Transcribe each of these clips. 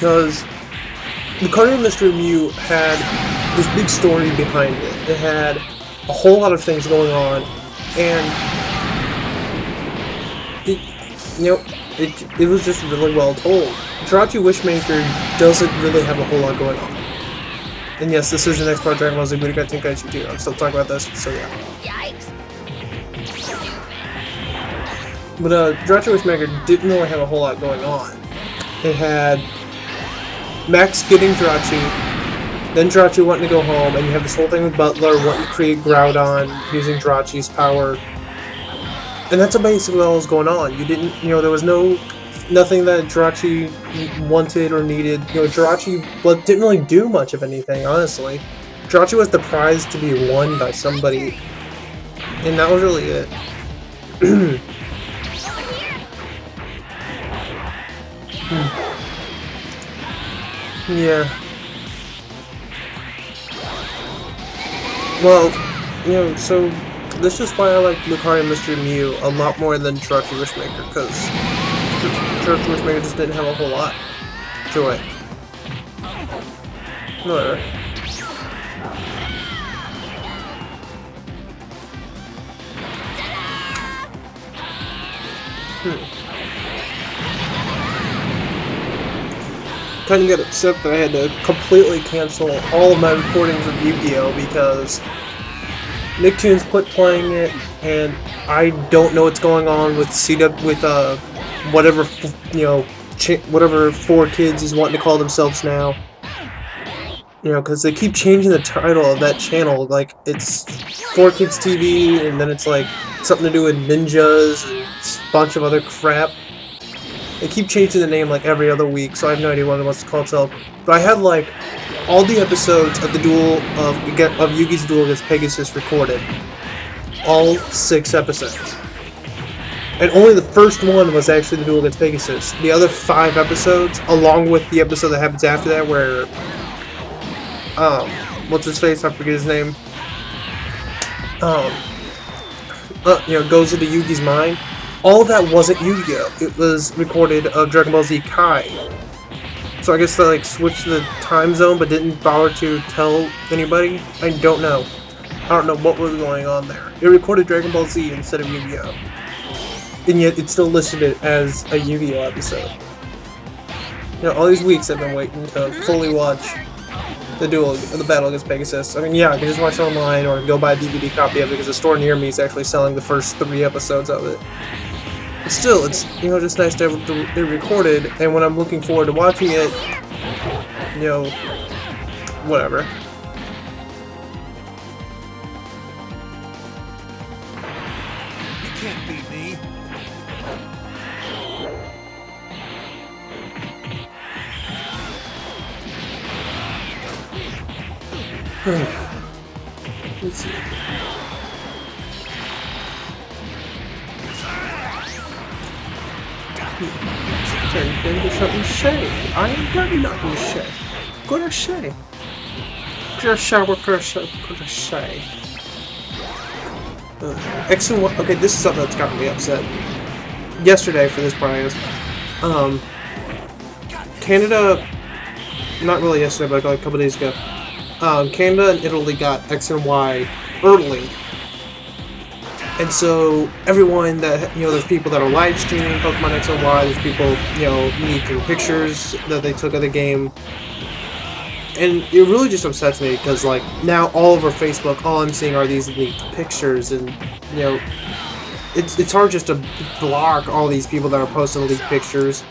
because Lucario Mystery Mew had this big story behind it. It had a whole lot of things going on, and it was just really well told. Jirachi Wishmaker doesn't really have a whole lot going on. And yes, this is the next part of Dragon Ball Z Budokai Tenkaichi 2. I'm still talking about this, so yeah. Yikes. But Jirachi Wishmaker didn't really have a whole lot going on. It had Max getting Jirachi, then Jirachi wanting to go home, and you have this whole thing with Butler wanting to create Groudon using Jirachi's power. And that's basically all that was going on. You didn't, there was nothing that Jirachi wanted or needed. Jirachi didn't really do much of anything, honestly. Jirachi was the prize to be won by somebody, and that was really it. Yeah. Well, so this is why I like Lucario Mystery Mew a lot more than Jirachi Wishmaker, because Jirachi Wishmaker just didn't have a whole lot to it. Whatever. Kind of got upset that I had to completely cancel all of my recordings of Yu-Gi-Oh! Because Nicktoons quit playing it, and I don't know what's going on with whatever whatever 4Kids is wanting to call themselves now. Because they keep changing the title of that channel. Like, it's 4Kids TV, and then it's like something to do with ninjas and a bunch of other crap. They keep changing the name like every other week, so I have no idea what it wants to call itself. But I had like all the episodes of the duel of Yugi's duel against Pegasus recorded. All 6 episodes. And only the first one was actually the duel against Pegasus. The other 5 episodes, along with the episode that happens after that where what's his face? I forget his name. Goes into Yugi's mind. All of that wasn't Yu-Gi-Oh! It was recorded of Dragon Ball Z Kai. So I guess they switched the time zone but didn't bother to tell anybody? I don't know. I don't know what was going on there. It recorded Dragon Ball Z instead of Yu-Gi-Oh! And yet it still listed it as a Yu-Gi-Oh! Episode. All these weeks I've been waiting to fully watch the battle against Pegasus. I mean, yeah, I can just watch it online or go buy a DVD copy of it because the store near me is actually selling the first 3 episodes of it. But still, it's, just nice to have it recorded, and when I'm looking forward to watching it, whatever. You can't beat me. Let's see. Turn into something shay. I am ready nothing shay. Gonna shay. Gonna shay. X and Y. Okay, this is something that's gotten me upset. Yesterday, for this part, I guess. Canada. Not really yesterday, but like a couple days ago. Canada and Italy got X and Y early. And so, everyone that, there's people that are live streaming Pokemon X and Y, there's people, leaking pictures that they took of the game. And it really just upsets me because, like, now all over Facebook, all I'm seeing are these leaked pictures, and, it's hard just to block all these people that are posting leaked pictures.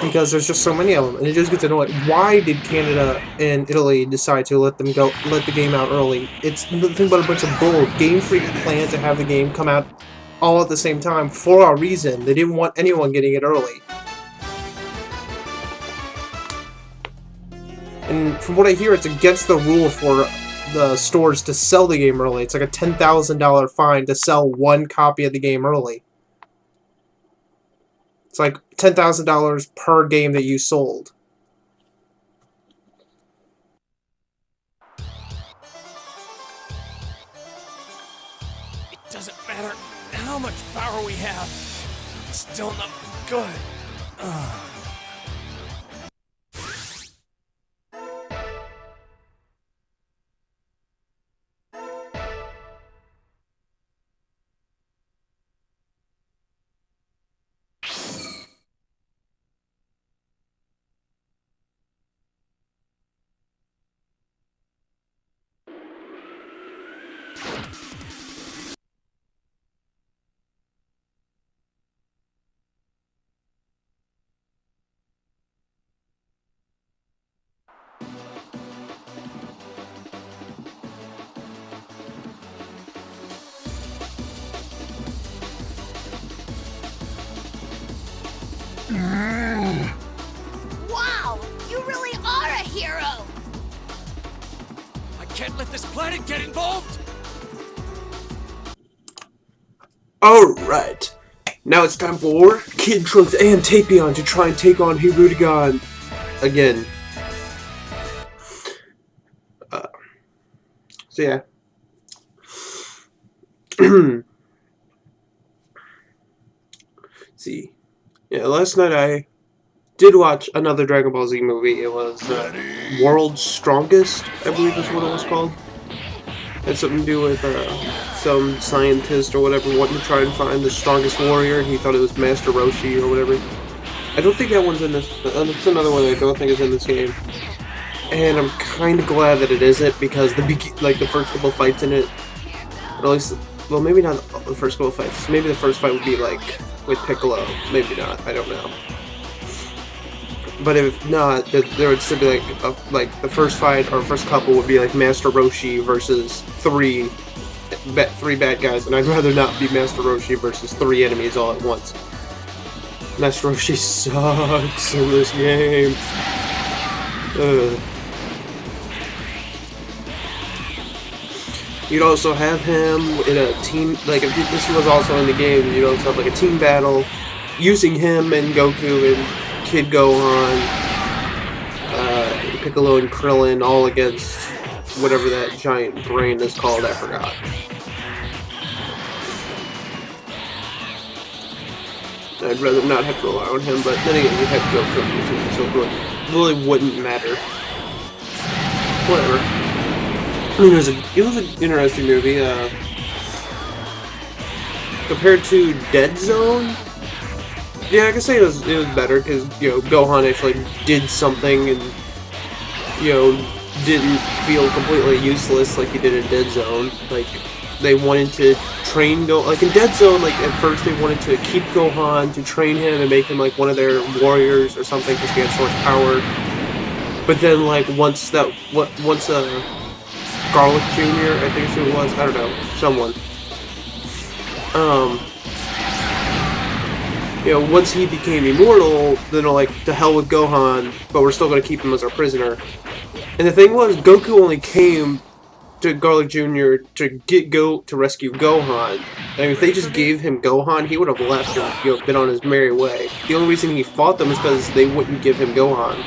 Because there's just so many of them, and it just gets annoying. Why did Canada and Italy decide to let the game out early? It's nothing but a bunch of bull. Game Freak planned to have the game come out all at the same time for a reason. They didn't want anyone getting it early. And from what I hear, it's against the rule for the stores to sell the game early. It's like a $10,000 fine to sell 1 copy of the game early. It's like $10,000 per game that you sold. It doesn't matter how much power we have. It's still not good. Wow, you really are a hero! I can't let this planet get involved! Alright, now it's time for Kid Trunks and Tapion to try and take on Hirudegarn again. So yeah. See. Yeah, last night I did watch another Dragon Ball Z movie. It was World's Strongest, I believe is what it was called. It had something to do with some scientist or whatever wanting to try and find the strongest warrior, and he thought it was Master Roshi or whatever. I don't think that one's in this. That's another one I don't think is in this game. And I'm kind of glad that it isn't, because the first couple fights in it, or at least, well, maybe not the first couple fights. Maybe the first fight would be like with Piccolo. Maybe not. I don't know. But if not, there would still be like the first fight or first couple would be like Master Roshi versus three bad guys, and I'd rather not be Master Roshi versus 3 enemies all at once. Master Roshi sucks in this game. Ugh. You'd also have him in a team, like if this was also in the game, you'd also have like a team battle using him and Goku and Kid Gohan, Piccolo and Krillin, all against whatever that giant brain is called, I forgot. I'd rather not have to rely on him, but then again, you'd have to go from the team, so it really wouldn't matter. Whatever. I mean, it was an interesting movie. Compared to Dead Zone, yeah, I can say it was better, because, you know, Gohan actually did something and, you know, didn't feel completely useless like he did in Dead Zone. Like, they wanted to train like in Dead Zone, like at first they wanted to keep Gohan to train him and make him like one of their warriors or something because he had so much power. But then like once Garlic Jr., I think it was, I don't know, someone. You know, once he became immortal, then they're like, to hell with Gohan, but we're still going to keep him as our prisoner. And the thing was, Goku only came to Garlic Jr. to rescue Gohan. I mean, if they just gave him Gohan, he would have left and, you know, been on his merry way. The only reason he fought them is because they wouldn't give him Gohan.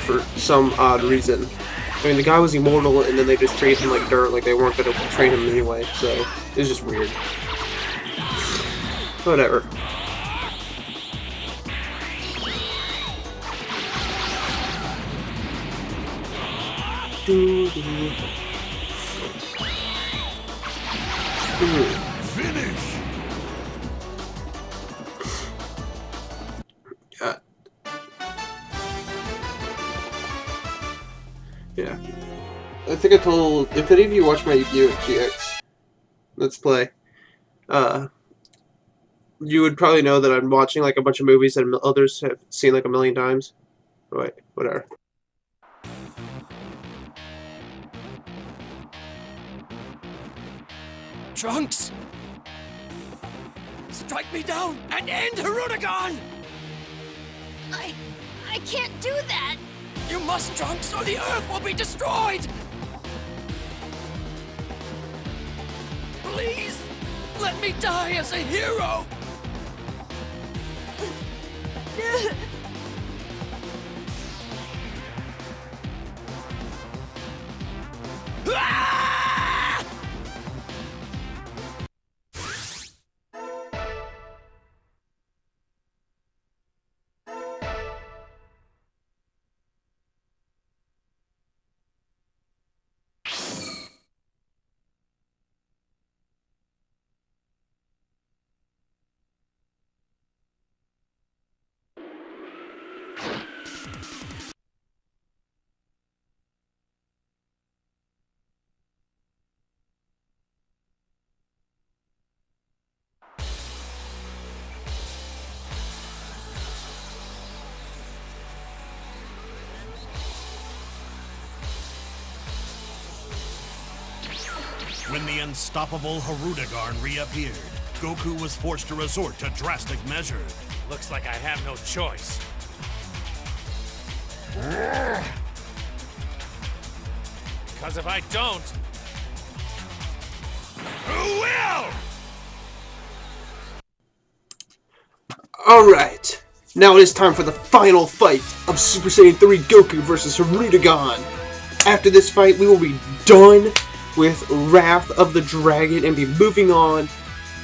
For some odd reason. I mean, the guy was immortal, and then they just treated him like dirt, like they weren't going to train him anyway, so it was just weird. Whatever. Finish! Yeah. I think I told, if any of you watch my Yu-Gi-Oh! GX Let's Play, you would probably know that I'm watching like a bunch of movies that others have seen like a million times. Wait, whatever. Trunks! Strike me down and end Hirudegarn! I can't do that! You must, Trunks, or the Earth will be destroyed! Please, let me die as a hero! Ah! When the unstoppable Hirudegarn reappeared, Goku was forced to resort to drastic measures. Looks like I have no choice. Because if I don't, Who will? Alright, now it is time for the final fight of Super Saiyan 3 Goku versus Hirudegan. After this fight, we will be done with Wrath of the Dragon and be moving on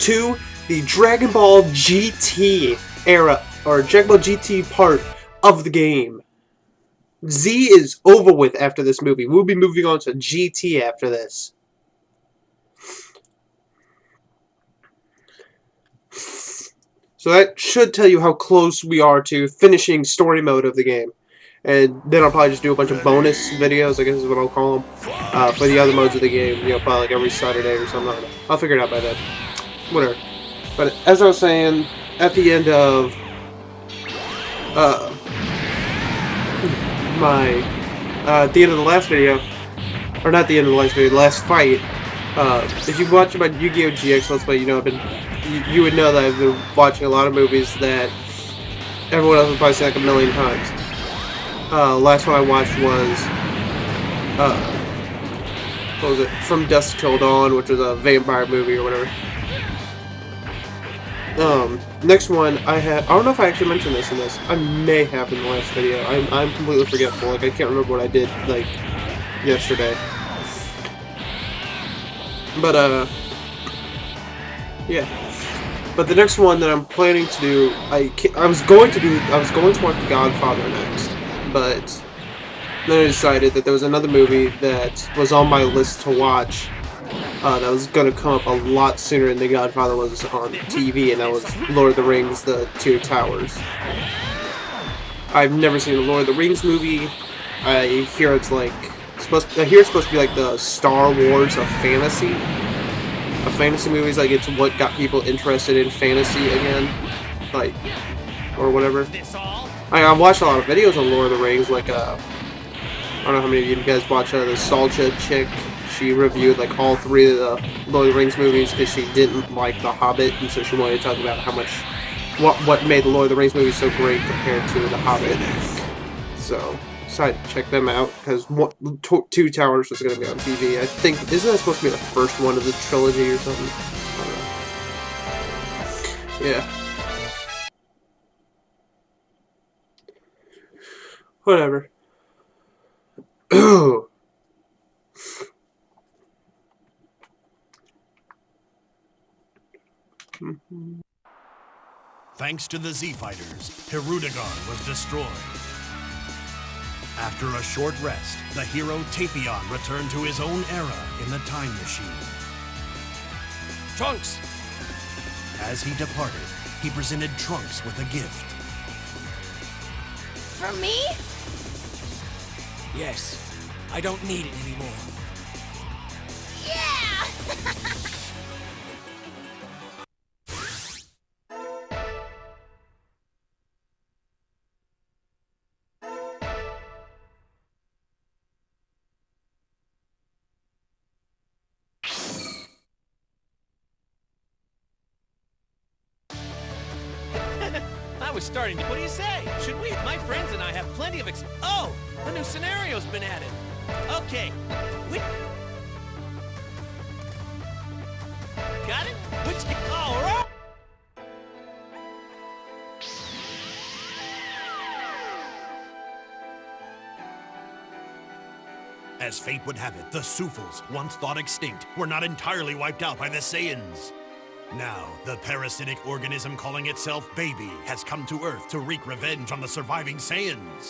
to the Dragon Ball GT era, or Dragon Ball GT part of the game. Z is over with after this movie. We'll be moving on to GT after this. So that should tell you how close we are to finishing story mode of the game. And then I'll probably just do a bunch of bonus videos, I guess is what I'll call them, for the other modes of the game, you know, probably like every Saturday or something. I don't know. I'll figure it out by then. Whatever. But as I was saying, at the end of at the end of the last video, or not the end of the last video, the last fight, if you've watched my Yu-Gi-Oh! GX Let's Play, you know, you would know that I've been watching a lot of movies that everyone else has probably seen like a million times. Last one I watched was, what was it? From Dusk Till Dawn, which was a vampire movie or whatever. Next one I don't know if I actually mentioned this in this. I may have in the last video. I'm completely forgetful. Like, I can't remember what I did, like, yesterday. But, yeah. But the next one that I'm planning to do, I was going to watch The Godfather next, but then I decided that there was another movie that was on my list to watch that was going to come up a lot sooner than The Godfather was on TV, and that was Lord of the Rings, The Two Towers. I've never seen a Lord of the Rings movie. I hear it's supposed to be like the Star Wars of fantasy. Fantasy movies, like, it's what got people interested in fantasy again, like, or whatever. I watched a lot of videos on Lord of the Rings, like, I don't know how many of you guys watch the Salcha chick. She reviewed, like, all 3 of the Lord of the Rings movies because she didn't like The Hobbit, and so she wanted to talk about how much, what made the Lord of the Rings movies so great compared to The Hobbit. So, decided to check them out, because Two Towers was going to be on TV. I think, isn't that supposed to be the first one of the trilogy or something? I don't know. Yeah. Whatever. Thanks to the Z-Fighters, Hirudegan was destroyed. After a short rest, the hero Tapion returned to his own era in the time machine. Trunks! As he departed, he presented Trunks with a gift. For me? Yes, I don't need it anymore. Yeah! I was starting to... What do you say? Should we? My friends and I have plenty of Oh! A new scenario's been added. Okay. Got it? All right! As fate would have it, the Sufals, once thought extinct, were not entirely wiped out by the Saiyans. Now, the parasitic organism calling itself Baby has come to Earth to wreak revenge on the surviving Saiyans.